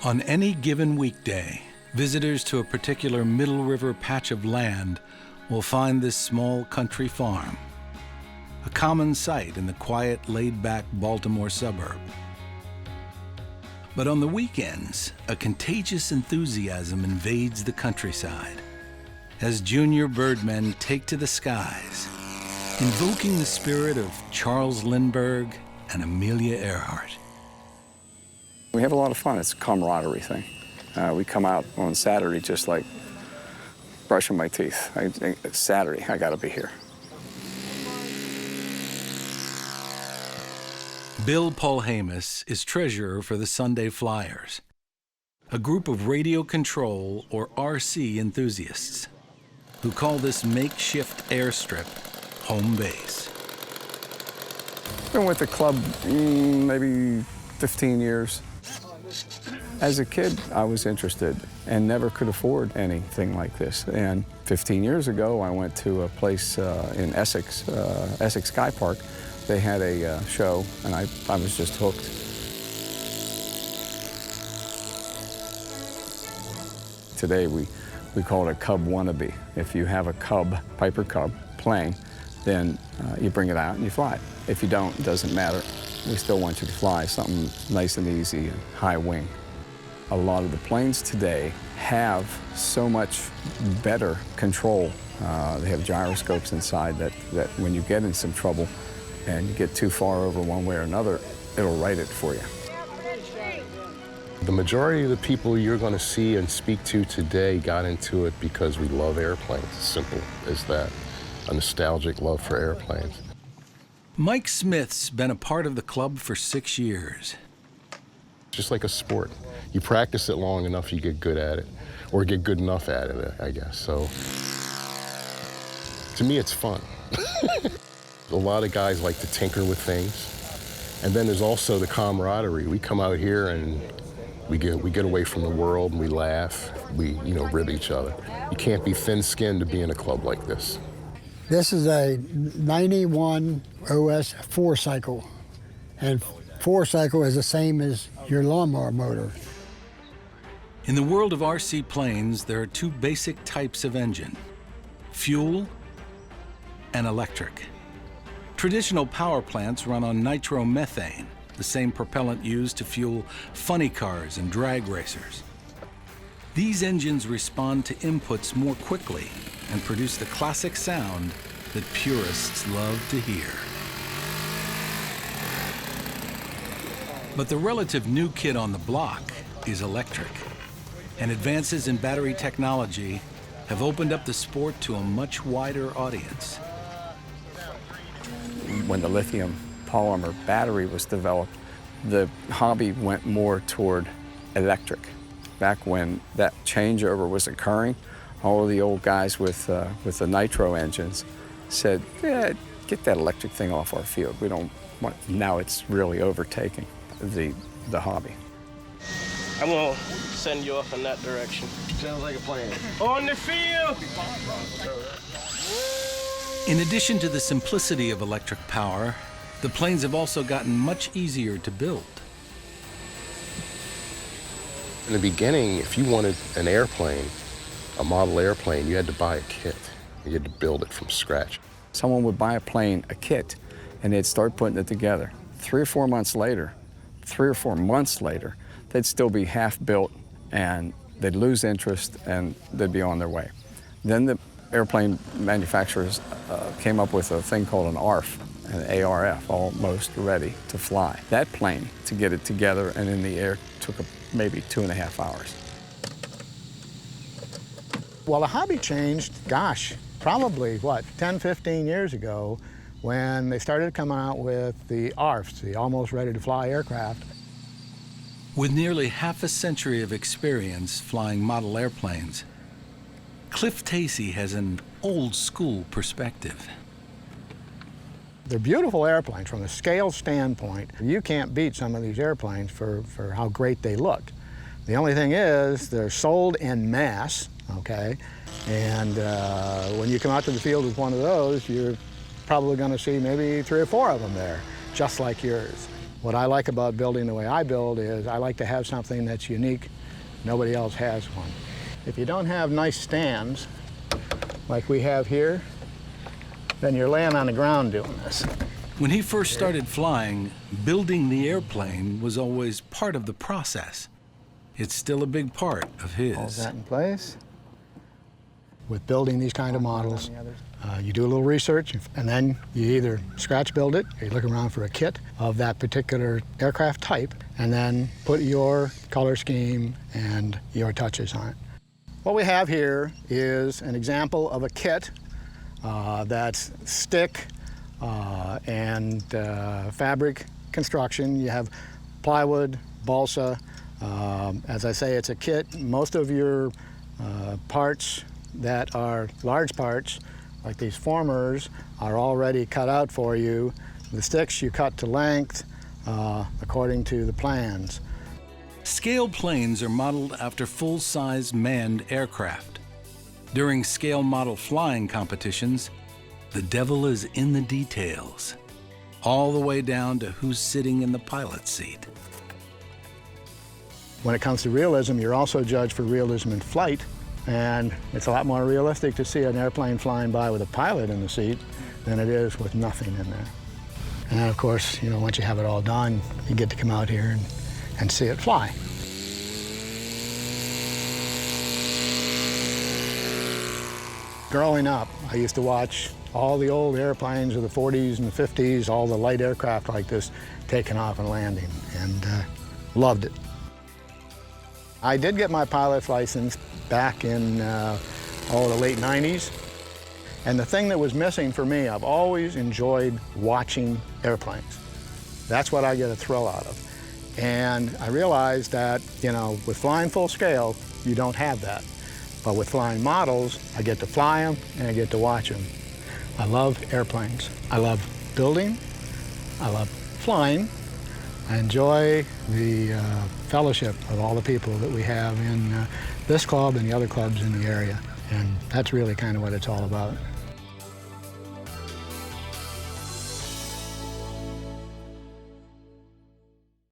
On any given weekday, visitors to a particular Middle River patch of land will find this small country farm, a common sight in the quiet, laid-back Baltimore suburb. But on the weekends, a contagious enthusiasm invades the countryside as junior birdmen take to the skies, invoking the spirit of Charles Lindbergh and Amelia Earhart. We have a lot of fun. It's a camaraderie thing. We come out on Saturday just like brushing my teeth. It's Saturday, I gotta be here. Bill Paulhamus is treasurer for the Sunday Flyers, a group of radio control, or RC, enthusiasts who call this makeshift airstrip home base. Been with the club maybe 15 years. As a kid, I was interested and never could afford anything like this. And 15 years ago, I went to a place in Essex, Essex Sky Park. They had a show, and I was just hooked. Today, we call it a Cub wannabe. If you have a Cub, Piper Cub, plane, then you bring it out and you fly it. If you don't, it doesn't matter. We still want you to fly something nice and easy and high wing. A lot of the planes today have so much better control. They have gyroscopes inside that when you get in some trouble and you get too far over one way or another, it'll right it for you. The majority of the people you're going to see and speak to today got into it because we love airplanes. Simple as that. A nostalgic love for airplanes. Mike Smith's been a part of the club for 6 years. Just like a sport. You practice it long enough, you get good at it, or get good enough at it, I guess. So, to me, it's fun. A lot of guys like to tinker with things. And then there's also the camaraderie. We come out here and we get away from the world and we laugh. We, rib each other. You can't be thin-skinned to be in a club like this. This is a 91 OS 4-cycle, and 4-cycle is the same as your lawnmower motor. In the world of RC planes, there are two basic types of engine: fuel and electric. Traditional power plants run on nitromethane, the same propellant used to fuel funny cars and drag racers. These engines respond to inputs more quickly and produce the classic sound that purists love to hear. But the relative new kid on the block is electric, and advances in battery technology have opened up the sport to a much wider audience. When the lithium polymer battery was developed, the hobby went more toward electric. Back when that changeover was occurring, all of the old guys with the nitro engines said, "Yeah, get that electric thing off our field. We don't want." Now it's really overtaking the hobby. I'm gonna send you off in that direction. Sounds like a plan. On the field! In addition to the simplicity of electric power, the planes have also gotten much easier to build. In the beginning, if you wanted an airplane, a model airplane, you had to buy a kit. You had to build it from scratch. Someone would buy a plane, a kit, and they'd start putting it together. 3 or 4 months later, they'd still be half built, and they'd lose interest, and they'd be on their way. Then the airplane manufacturers came up with a thing called an ARF, an ARF, almost ready to fly. That plane, to get it together and in the air, took maybe 2.5 hours. Well, the hobby changed, gosh, probably, 10, 15 years ago, when they started coming out with the ARFs, the almost ready to fly aircraft. With nearly half a century of experience flying model airplanes, Cliff Tacey has an old-school perspective. They're beautiful airplanes from a scale standpoint. You can't beat some of these airplanes for how great they look. The only thing is they're sold en masse, okay? And when you come out to the field with one of those, you're probably going to see maybe 3 or 4 of them there, just like yours. What I like about building the way I build is I like to have something that's unique. Nobody else has one. If you don't have nice stands like we have here, then you're laying on the ground doing this. When he first started flying, building the airplane was always part of the process. It's still a big part of Hold his. that in place. With building these kind of models, you do a little research, and then you either scratch build it, or you look around for a kit of that particular aircraft type, and then put your color scheme and your touches on it. What we have here is an example of a kit that's stick and fabric construction. You have plywood, balsa. As I say, it's a kit. Most of your parts that are large parts, like these formers, are already cut out for you. The sticks you cut to length according to the plans. Scale planes are modeled after full-size manned aircraft. During scale model flying competitions, the devil is in the details, all the way down to who's sitting in the pilot's seat. When it comes to realism, you're also judged for realism in flight, and it's a lot more realistic to see an airplane flying by with a pilot in the seat than it is with nothing in there. And then, of course, you know, once you have it all done, you get to come out here and see it fly. Growing up, I used to watch all the old airplanes of the 40s and the 50s, all the light aircraft like this taking off and landing, and loved it. I did get my pilot's license back in the late 90s. And the thing that was missing for me, I've always enjoyed watching airplanes. That's what I get a thrill out of. And I realized that, you know, with flying full scale, you don't have that. But with flying models, I get to fly them and I get to watch them. I love airplanes. I love building. I love flying. I enjoy the fellowship of all the people that we have in this club and the other clubs in the area. And that's really kind of what it's all about.